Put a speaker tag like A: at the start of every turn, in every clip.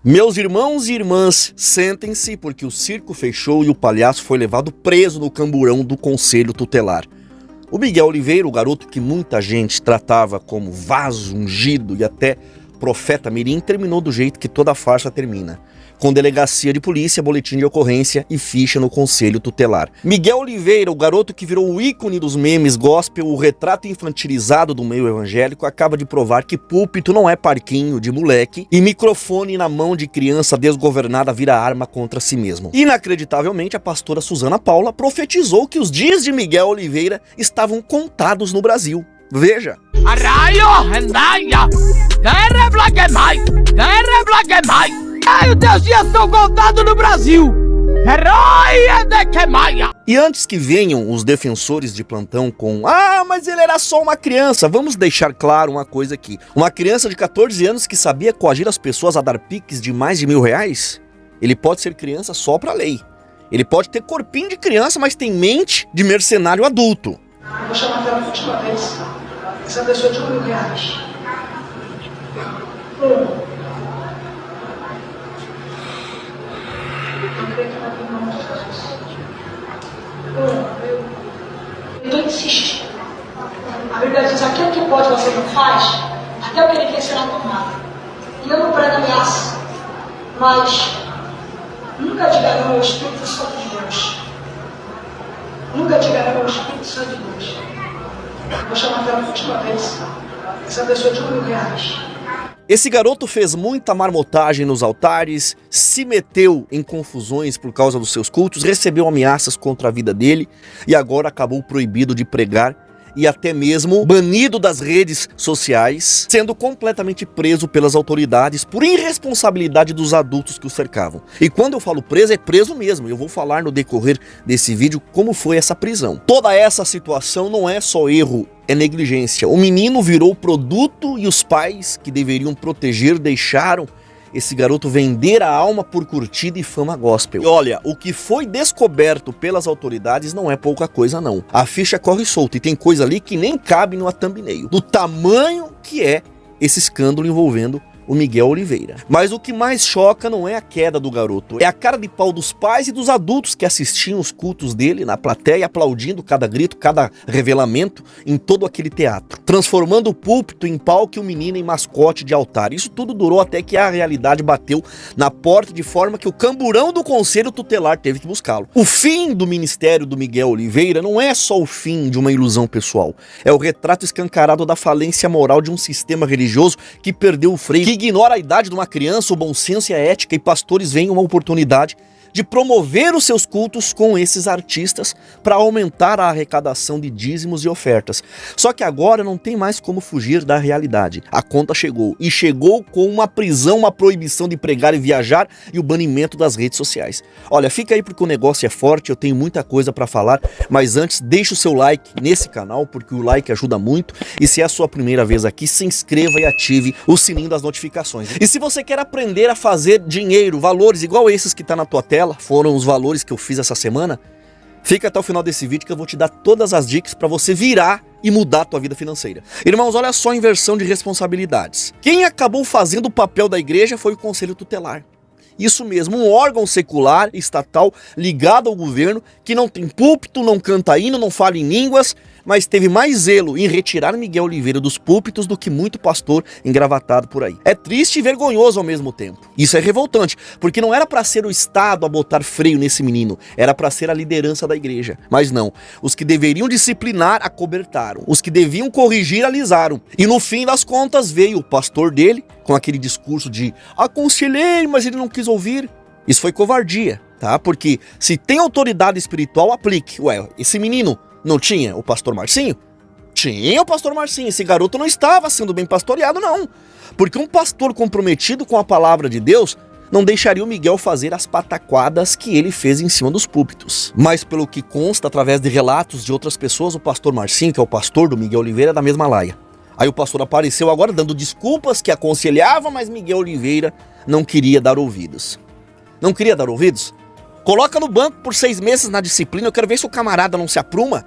A: Meus irmãos e irmãs, sentem-se porque o circo fechou e o palhaço foi levado preso no camburão do Conselho Tutelar. O Miguel Oliveira, o garoto que muita gente tratava como vaso ungido e até profeta mirim, terminou do jeito que toda farsa termina, com delegacia de polícia, boletim de ocorrência e ficha no Conselho Tutelar. Miguel Oliveira, o garoto que virou o ícone dos memes gospel, o retrato infantilizado do meio evangélico, acaba de provar que púlpito não é parquinho de moleque e microfone na mão de criança desgovernada vira arma contra si mesmo. Inacreditavelmente, a pastora Susana Paula profetizou que os dias de Miguel Oliveira estavam contados no Brasil. Veja.
B: Ai, os teus dias estão contados no Brasil!
A: E antes que venham os defensores de plantão com mas ele era só uma criança, vamos deixar claro uma coisa aqui. Uma criança de 14 anos que sabia coagir as pessoas a dar piques de mais de R$1.000, ele pode ser criança só pra lei. Ele pode ter corpinho de criança, mas tem mente de mercenário adulto.
C: Vou chamar pela última vez. Essa pessoa de R$1.000. Eu tô insistindo. A Bíblia diz: aquilo que pode você não faz, até o que ele quer será tomado. E eu não prego ameaça, mas nunca diga não ao Espírito Santo de Deus. Nunca diga não ao Espírito Santo de Deus. Vou chamar pela última vez essa pessoa de R$1.000.
A: Esse garoto fez muita marmotagem nos altares, se meteu em confusões por causa dos seus cultos, recebeu ameaças contra a vida dele e agora acabou proibido de pregar e até mesmo banido das redes sociais, sendo completamente preso pelas autoridades por irresponsabilidade dos adultos que o cercavam. E quando eu falo preso, é preso mesmo. Eu vou falar no decorrer desse vídeo como foi essa prisão. Toda essa situação não é só erro, é negligência. O menino virou produto e os pais que deveriam proteger deixaram esse garoto vender a alma por curtida e fama gospel. E olha, o que foi descoberto pelas autoridades não é pouca coisa não. A ficha corre solta e tem coisa ali que nem cabe no thumbnail, do tamanho que é esse escândalo envolvendo o Miguel Oliveira. Mas o que mais choca não é a queda do garoto, é a cara de pau dos pais e dos adultos que assistiam os cultos dele na plateia, aplaudindo cada grito, cada revelamento em todo aquele teatro, transformando o púlpito em palco e o menino em mascote de altar. Isso tudo durou até que a realidade bateu na porta, de forma que o camburão do Conselho Tutelar teve que buscá-lo. O fim do ministério do Miguel Oliveira não é só o fim de uma ilusão pessoal, é o retrato escancarado da falência moral de um sistema religioso que perdeu o freio, que ignora a idade de uma criança, o bom senso e a ética, e pastores veem uma oportunidade de promover os seus cultos com esses artistas para aumentar a arrecadação de dízimos e ofertas. Só que agora não tem mais como fugir da realidade. A conta chegou, e chegou com uma prisão, uma proibição de pregar e viajar e o banimento das redes sociais. Olha, fica aí porque o negócio é forte, eu tenho muita coisa para falar, mas antes deixa o seu like nesse canal, porque o like ajuda muito, e se é a sua primeira vez aqui, se inscreva e ative o sininho das notificações. E se você quer aprender a fazer dinheiro, valores igual esses que tá na tua tela, foram os valores que eu fiz essa semana, fica até o final desse vídeo que eu vou te dar todas as dicas para você virar e mudar a tua vida financeira. Irmãos, olha só a inversão de responsabilidades. Quem acabou fazendo o papel da igreja foi o Conselho Tutelar. Isso mesmo, um órgão secular, estatal, ligado ao governo, que não tem púlpito, não canta hino, não fala em línguas, mas teve mais zelo em retirar Miguel Oliveira dos púlpitos do que muito pastor engravatado por aí. É triste e vergonhoso ao mesmo tempo. Isso é revoltante, porque não era para ser o Estado a botar freio nesse menino, era para ser a liderança da igreja. Mas não, os que deveriam disciplinar acobertaram, os que deviam corrigir alisaram. E no fim das contas veio o pastor dele com aquele discurso de aconselhei, mas ele não quis ouvir. Isso foi covardia, tá? Porque se tem autoridade espiritual, aplique. Ué, esse menino não tinha o pastor Marcinho? Tinha o pastor Marcinho. Esse garoto não estava sendo bem pastoreado, não. Porque um pastor comprometido com a palavra de Deus não deixaria o Miguel fazer as pataquadas que ele fez em cima dos púlpitos. Mas pelo que consta através de relatos de outras pessoas, o pastor Marcinho, que é o pastor do Miguel Oliveira, é da mesma laia. Aí o pastor apareceu agora dando desculpas que aconselhava, mas Miguel Oliveira não queria dar ouvidos. Não queria dar ouvidos? Coloca no banco por 6 meses na disciplina, eu quero ver se o camarada não se apruma.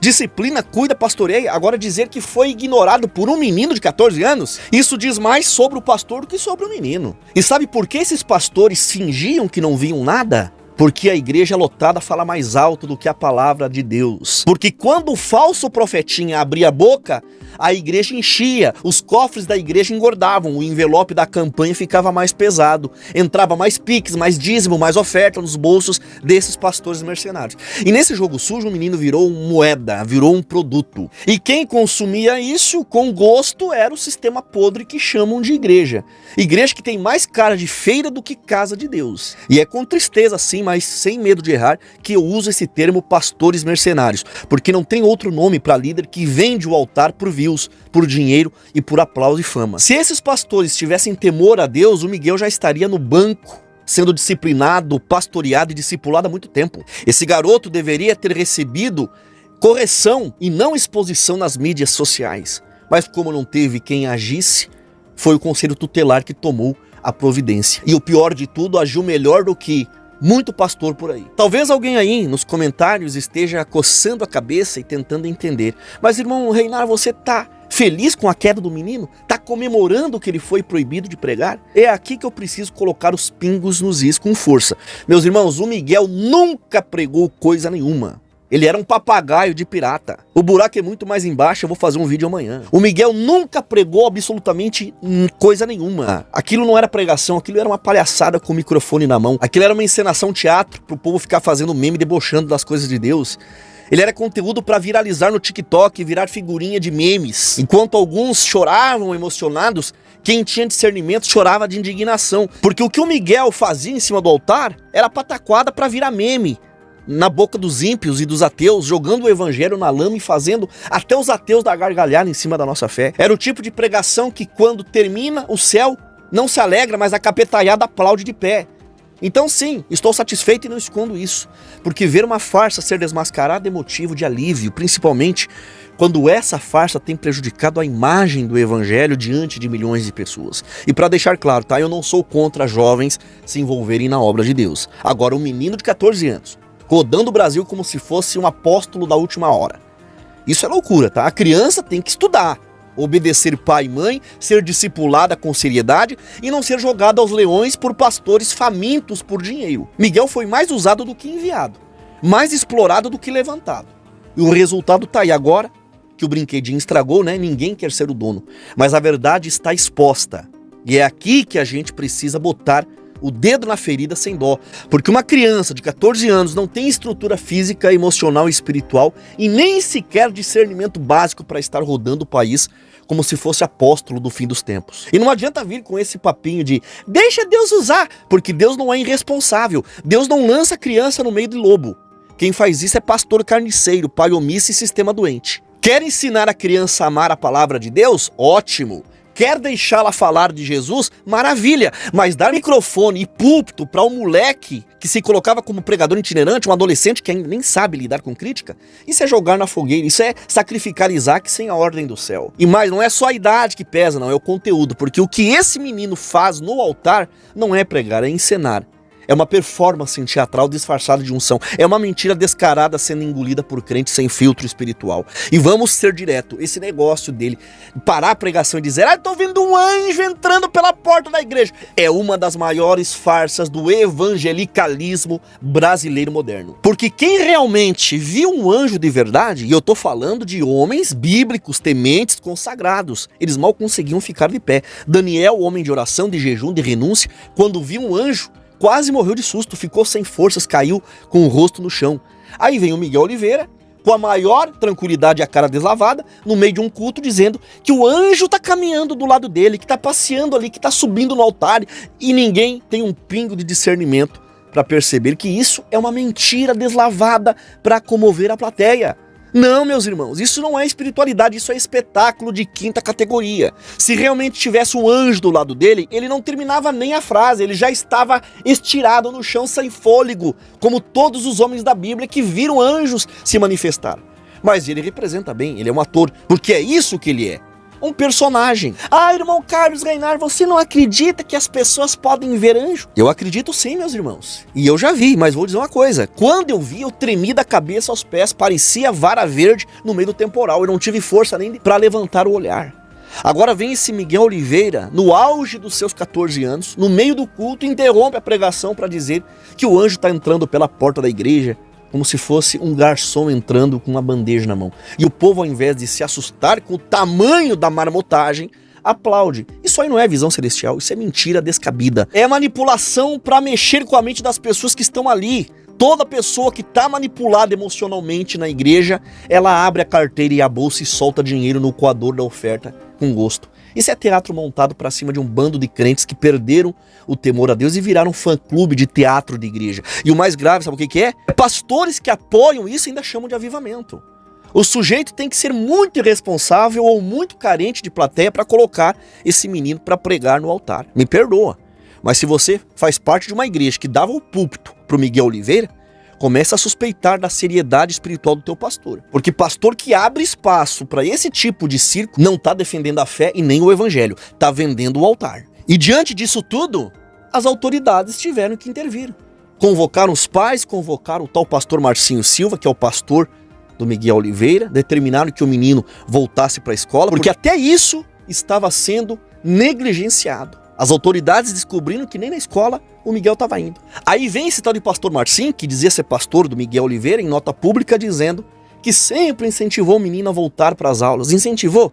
A: Disciplina, cuida, pastoreia. Agora dizer que foi ignorado por um menino de 14 anos, isso diz mais sobre o pastor do que sobre o menino. E sabe por que esses pastores fingiam que não viam nada? Porque a igreja lotada fala mais alto do que a palavra de Deus. Porque quando o falso profetinha abria a boca, a igreja enchia, os cofres da igreja engordavam, o envelope da campanha ficava mais pesado, entrava mais piques, mais dízimo, mais oferta nos bolsos desses pastores mercenários. E nesse jogo sujo o menino virou uma moeda, virou um produto. E quem consumia isso com gosto era o sistema podre que chamam de igreja. Igreja que tem mais cara de feira do que casa de Deus. E é com tristeza sim, mas sem medo de errar, que eu uso esse termo pastores mercenários, porque não tem outro nome para líder que vende o altar por views, por dinheiro e por aplauso e fama. Se esses pastores tivessem temor a Deus, o Miguel já estaria no banco, sendo disciplinado, pastoreado e discipulado há muito tempo. Esse garoto deveria ter recebido correção e não exposição nas mídias sociais. Mas como não teve quem agisse, foi o conselho tutelar que tomou a providência. E o pior de tudo, agiu melhor do que muito pastor por aí. Talvez alguém aí nos comentários esteja coçando a cabeça e tentando entender. Mas irmão Reinar, você tá feliz com a queda do menino? Tá comemorando que ele foi proibido de pregar? É aqui que eu preciso colocar os pingos nos is com força. Meus irmãos, o Miguel nunca pregou coisa nenhuma. Ele era um papagaio de pirata. O buraco é muito mais embaixo, eu vou fazer um vídeo amanhã. O Miguel nunca pregou absolutamente coisa nenhuma. Aquilo não era pregação, aquilo era uma palhaçada com o microfone na mão. Aquilo era uma encenação teatro pro povo ficar fazendo meme, debochando das coisas de Deus. Ele era conteúdo para viralizar no TikTok, virar figurinha de memes. Enquanto alguns choravam emocionados, quem tinha discernimento chorava de indignação. Porque o que o Miguel fazia em cima do altar era pataquada para virar meme na boca dos ímpios e dos ateus, jogando o evangelho na lama e fazendo até os ateus dar gargalhada em cima da nossa fé. Era o tipo de pregação que quando termina, o céu não se alegra, mas a capetaiada aplaude de pé. Então sim, estou satisfeito e não escondo isso, porque ver uma farsa ser desmascarada é motivo de alívio, principalmente quando essa farsa tem prejudicado a imagem do evangelho diante de milhões de pessoas. E para deixar claro, tá? Eu não sou contra jovens se envolverem na obra de Deus. Agora, um menino de 14 anos, rodando o Brasil como se fosse um apóstolo da última hora. Isso é loucura, tá? A criança tem que estudar, obedecer pai e mãe, ser discipulada com seriedade e não ser jogada aos leões por pastores famintos por dinheiro. Miguel foi mais usado do que enviado, mais explorado do que levantado. E o resultado tá aí agora, que o brinquedinho estragou, né? Ninguém quer ser o dono. Mas a verdade está exposta. E é aqui que a gente precisa botar o dedo na ferida sem dó, porque uma criança de 14 anos não tem estrutura física, emocional e espiritual e nem sequer discernimento básico para estar rodando o país como se fosse apóstolo do fim dos tempos. E não adianta vir com esse papinho de deixa Deus usar, porque Deus não é irresponsável, Deus não lança criança no meio de lobo. Quem faz isso é pastor carniceiro, pai omisso e sistema doente. Quer ensinar a criança a amar a palavra de Deus? Ótimo! Quer deixá-la falar de Jesus? Maravilha! Mas dar microfone e púlpito para um moleque que se colocava como pregador itinerante, um adolescente que ainda nem sabe lidar com crítica, isso é jogar na fogueira, isso é sacrificar Isaac sem a ordem do céu. E mais, não é só a idade que pesa, não, é o conteúdo, porque o que esse menino faz no altar não é pregar, é encenar. É uma performance teatral disfarçada de unção. É uma mentira descarada sendo engolida por crentes sem filtro espiritual. E vamos ser direto, esse negócio dele parar a pregação e dizer tô vendo um anjo entrando pela porta da igreja, é uma das maiores farsas do evangelicalismo brasileiro moderno. Porque quem realmente viu um anjo de verdade, e eu tô falando de homens bíblicos, tementes, consagrados, eles mal conseguiam ficar de pé. Daniel, homem de oração, de jejum, de renúncia, quando viu um anjo, quase morreu de susto, ficou sem forças, caiu com o rosto no chão. Aí vem o Miguel Oliveira, com a maior tranquilidade e a cara deslavada, no meio de um culto, dizendo que o anjo tá caminhando do lado dele, que tá passeando ali, que tá subindo no altar, e ninguém tem um pingo de discernimento para perceber que isso é uma mentira deslavada para comover a plateia. Não, meus irmãos, isso não é espiritualidade, isso é espetáculo de quinta categoria. Se realmente tivesse um anjo do lado dele, ele não terminava nem a frase, ele já estava estirado no chão sem fôlego, como todos os homens da Bíblia que viram anjos se manifestar. Mas ele representa bem, ele é um ator, porque é isso que ele é. um personagem. Ah, irmão Carlos Reinar, você não acredita que as pessoas podem ver anjo? Eu acredito sim, meus irmãos. E eu já vi, mas vou dizer uma coisa. Quando eu vi, eu tremi da cabeça aos pés, parecia vara verde no meio do temporal. Eu não tive força nem para levantar o olhar. Agora vem esse Miguel Oliveira, no auge dos seus 14 anos, no meio do culto, interrompe a pregação para dizer que o anjo está entrando pela porta da igreja, como se fosse um garçom entrando com uma bandeja na mão. E o povo, ao invés de se assustar com o tamanho da marmotagem, aplaude. Isso aí não é visão celestial, isso é mentira descabida. É manipulação para mexer com a mente das pessoas que estão ali. Toda pessoa que está manipulada emocionalmente na igreja, ela abre a carteira e a bolsa e solta dinheiro no coador da oferta com gosto. Isso é teatro montado para cima de um bando de crentes que perderam o temor a Deus e viraram fã-clube de teatro de igreja. E o mais grave, sabe o que é? Pastores que apoiam isso ainda chamam de avivamento. O sujeito tem que ser muito irresponsável ou muito carente de plateia para colocar esse menino para pregar no altar. Me perdoa, mas se você faz parte de uma igreja que dava o púlpito para o Miguel Oliveira, começa a suspeitar da seriedade espiritual do teu pastor. Porque pastor que abre espaço para esse tipo de circo não está defendendo a fé e nem o evangelho, está vendendo o altar. E diante disso tudo, as autoridades tiveram que intervir. Convocaram os pais, convocaram o tal pastor Marcinho Silva, que é o pastor do Miguel Oliveira, determinaram que o menino voltasse para a escola, porque até isso estava sendo negligenciado. As autoridades descobriram que nem na escola o Miguel estava indo. Aí vem esse tal de pastor Marcinho, que dizia ser pastor do Miguel Oliveira, em nota pública, dizendo que sempre incentivou o menino a voltar para as aulas. Incentivou?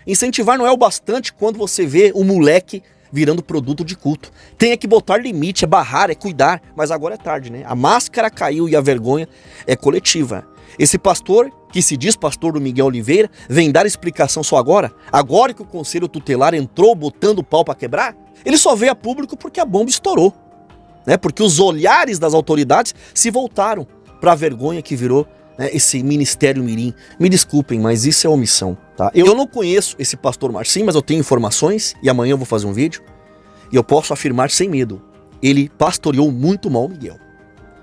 A: Incentivar não é o bastante quando você vê o moleque virando produto de culto. Tem que botar limite, é barrar, é cuidar. Mas agora é tarde, né? A máscara caiu e a vergonha é coletiva. Esse pastor, que se diz pastor do Miguel Oliveira, vem dar explicação só agora? Agora que o conselho tutelar entrou botando o pau para quebrar? Ele só veio a público porque a bomba estourou, né? Porque os olhares das autoridades se voltaram para a vergonha que virou, né, esse ministério mirim. Me desculpem, mas isso é omissão, tá? Eu não conheço esse pastor Marcinho, mas eu tenho informações e amanhã eu vou fazer um vídeo e eu posso afirmar sem medo, ele pastoreou muito mal o Miguel.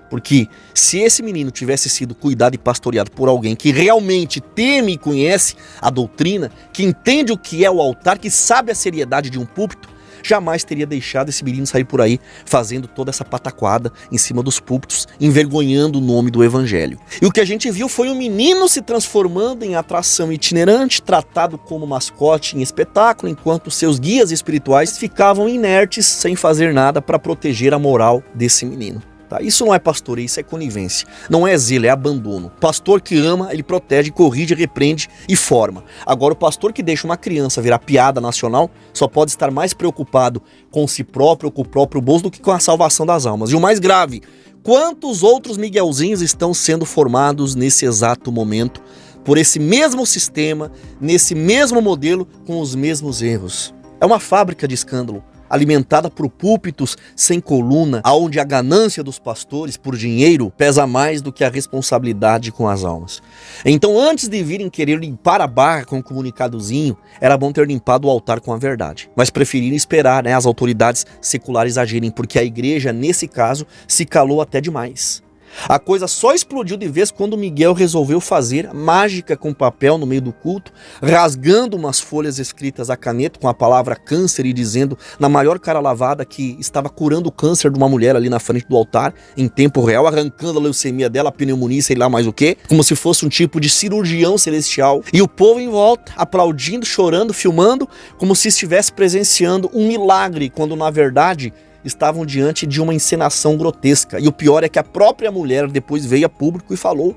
A: Porque se esse menino tivesse sido cuidado e pastoreado por alguém que realmente teme e conhece a doutrina, que entende o que é o altar, que sabe a seriedade de um púlpito, jamais teria deixado esse menino sair por aí fazendo toda essa pataquada em cima dos púlpitos, envergonhando o nome do evangelho. E o que a gente viu foi um menino se transformando em atração itinerante, tratado como mascote em espetáculo, enquanto seus guias espirituais ficavam inertes sem fazer nada para proteger a moral desse menino. Isso não é pastoreio, isso é conivência. Não é zelo, é abandono. Pastor que ama, ele protege, corrige, repreende e forma. Agora, o pastor que deixa uma criança virar piada nacional só pode estar mais preocupado com si próprio ou com o próprio bolso do que com a salvação das almas. E o mais grave, quantos outros Miguelzinhos estão sendo formados nesse exato momento por esse mesmo sistema, nesse mesmo modelo, com os mesmos erros? É uma fábrica de escândalo, alimentada por púlpitos sem coluna, onde a ganância dos pastores por dinheiro pesa mais do que a responsabilidade com as almas. Então, antes de virem querer limpar a barra com um comunicadozinho, era bom ter limpado o altar com a verdade. Mas preferiram esperar, né, as autoridades seculares agirem, porque a igreja, nesse caso, se calou até demais. A coisa só explodiu de vez quando Miguel resolveu fazer mágica com papel no meio do culto, rasgando umas folhas escritas a caneta com a palavra câncer e dizendo na maior cara lavada que estava curando o câncer de uma mulher ali na frente do altar, em tempo real, arrancando a leucemia dela, a pneumonia, sei lá mais o que, como se fosse um tipo de cirurgião celestial. E o povo em volta, aplaudindo, chorando, filmando, como se estivesse presenciando um milagre, quando na verdade estavam diante de uma encenação grotesca. E o pior é que a própria mulher depois veio a público e falou,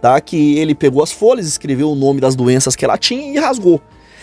A: tá, que ele pegou as folhas, escreveu o nome das doenças que ela tinha e rasgou.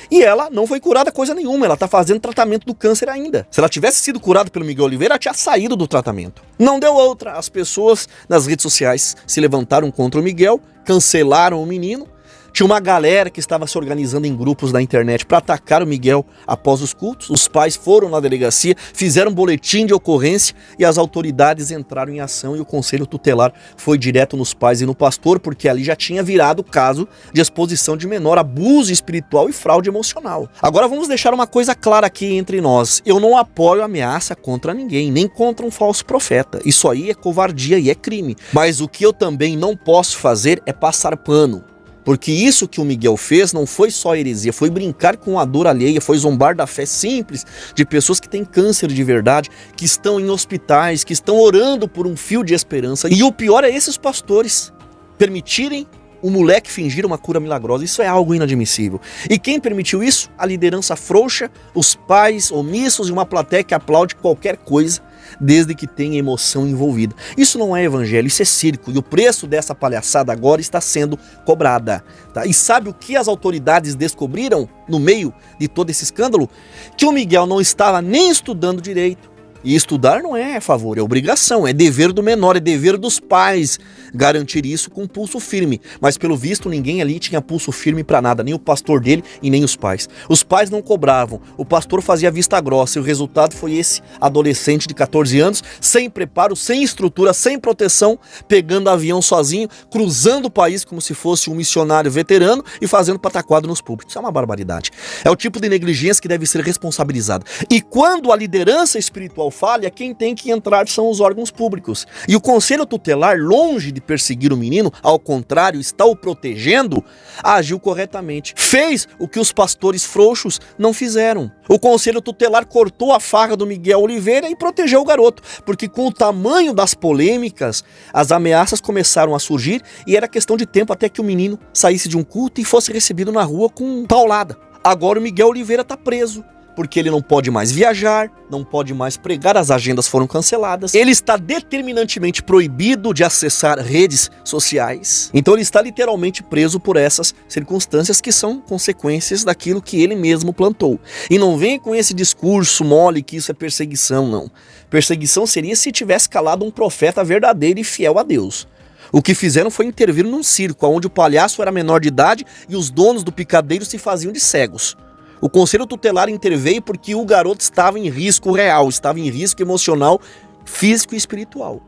A: E ela não foi curada coisa nenhuma, ela tá fazendo tratamento do câncer ainda. Se ela tivesse sido curada pelo Miguel Oliveira, ela tinha saído do tratamento. Não deu outra. As pessoas nas redes sociais se levantaram contra o Miguel, cancelaram o menino. Tinha uma galera que estava se organizando em grupos na internet para atacar o Miguel após os cultos. Os pais foram na delegacia, fizeram um boletim de ocorrência e as autoridades entraram em ação e o conselho tutelar foi direto nos pais e no pastor, porque ali já tinha virado caso de exposição de menor, abuso espiritual e fraude emocional. Agora vamos deixar uma coisa clara aqui entre nós. Eu não apoio ameaça contra ninguém, nem contra um falso profeta. Isso aí é covardia e é crime. Mas o que eu também não posso fazer é passar pano. Porque isso que o Miguel fez não foi só heresia, foi brincar com a dor alheia, foi zombar da fé simples de pessoas que têm câncer de verdade, que estão em hospitais, que estão orando por um fio de esperança. E o pior é esses pastores permitirem o moleque fingir uma cura milagrosa. Isso é algo inadmissível. E quem permitiu isso? A liderança frouxa, os pais omissos e uma plateia que aplaude qualquer coisa, desde que tenha emoção envolvida. Isso não é evangelho, isso é circo. E o preço dessa palhaçada agora está sendo cobrada. Tá? E sabe o que as autoridades descobriram no meio de todo esse escândalo? Que o Miguel não estava nem estudando direito. E estudar não é favor, é obrigação, é dever do menor, é dever dos pais garantir isso com pulso firme. Mas pelo visto ninguém ali tinha pulso firme para nada, nem o pastor dele e nem os pais. Os pais não cobravam, o pastor fazia vista grossa e o resultado foi esse adolescente de 14 anos, sem preparo, sem estrutura, sem proteção, pegando avião sozinho, cruzando o país como se fosse um missionário veterano e fazendo pataquado nos púlpitos. Isso é uma barbaridade. É o tipo de negligência que deve ser responsabilizada. E quando a liderança espiritual falha, quem tem que entrar são os órgãos públicos. E o conselho tutelar, longe de perseguir o menino, ao contrário, está o protegendo, agiu corretamente. Fez o que os pastores frouxos não fizeram. O conselho tutelar cortou a farra do Miguel Oliveira e protegeu o garoto, porque com o tamanho das polêmicas, as ameaças começaram a surgir e era questão de tempo até que o menino saísse de um culto e fosse recebido na rua com paulada. Agora o Miguel Oliveira está preso, porque ele não pode mais viajar, não pode mais pregar, as agendas foram canceladas. Ele está determinantemente proibido de acessar redes sociais. Então ele está literalmente preso por essas circunstâncias que são consequências daquilo que ele mesmo plantou. E não vem com esse discurso mole que isso é perseguição, não. Perseguição seria se tivesse calado um profeta verdadeiro e fiel a Deus. O que fizeram foi intervir num circo, onde o palhaço era menor de idade e os donos do picadeiro se faziam de cegos. O conselho tutelar interveio porque o garoto estava em risco real, estava em risco emocional, físico e espiritual.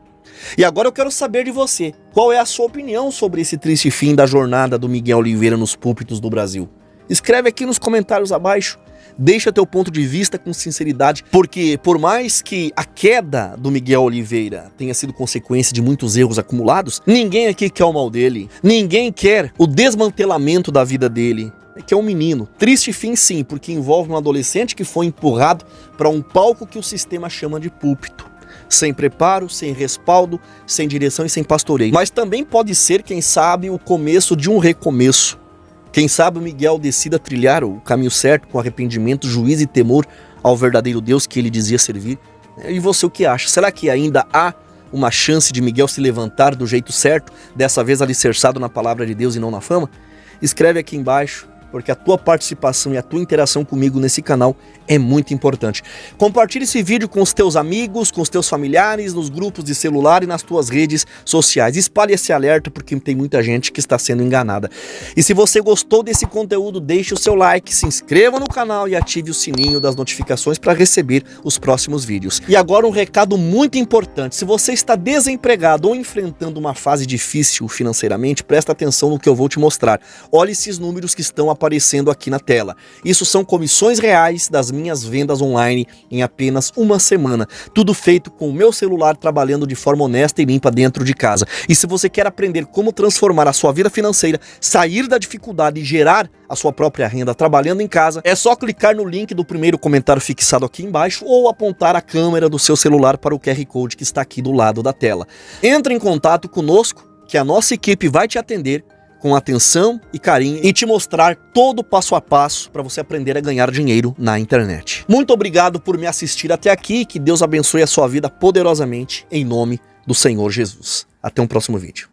A: E agora eu quero saber de você, qual é a sua opinião sobre esse triste fim da jornada do Miguel Oliveira nos púlpitos do Brasil? Escreve aqui nos comentários abaixo, deixa teu ponto de vista com sinceridade, porque por mais que a queda do Miguel Oliveira tenha sido consequência de muitos erros acumulados, ninguém aqui quer o mal dele, ninguém quer o desmantelamento da vida dele. Que é um menino. Triste fim sim, porque envolve um adolescente que foi empurrado para um palco que o sistema chama de púlpito. Sem preparo, sem respaldo, sem direção e sem pastoreio. Mas também pode ser, quem sabe, o começo de um recomeço. Quem sabe o Miguel decida trilhar o caminho certo com arrependimento, juízo e temor ao verdadeiro Deus que ele dizia servir. E você o que acha? Será que ainda há uma chance de Miguel se levantar do jeito certo, dessa vez alicerçado na palavra de Deus e não na fama? Escreve aqui embaixo, porque a tua participação e a tua interação comigo nesse canal é muito importante. Compartilhe esse vídeo com os teus amigos, com os teus familiares, nos grupos de celular e nas tuas redes sociais. Espalhe esse alerta porque tem muita gente que está sendo enganada. E se você gostou desse conteúdo, deixe o seu like, se inscreva no canal e ative o sininho das notificações para receber os próximos vídeos. E agora um recado muito importante. Se você está desempregado ou enfrentando uma fase difícil financeiramente, presta atenção no que eu vou te mostrar. Olhe esses números que estão aparecendo aqui na tela. Isso são comissões reais das minhas vendas online em apenas uma semana. Tudo feito com o meu celular, trabalhando de forma honesta e limpa dentro de casa. E se você quer aprender como transformar a sua vida financeira, sair da dificuldade e gerar a sua própria renda trabalhando em casa, é só clicar no link do primeiro comentário fixado aqui embaixo ou apontar a câmera do seu celular para o QR Code que está aqui do lado da tela. Entre em contato conosco que a nossa equipe vai te atender com atenção e carinho e te mostrar todo o passo a passo para você aprender a ganhar dinheiro na internet. Muito obrigado por me assistir até aqui, que Deus abençoe a sua vida poderosamente, em nome do Senhor Jesus. Até um próximo vídeo.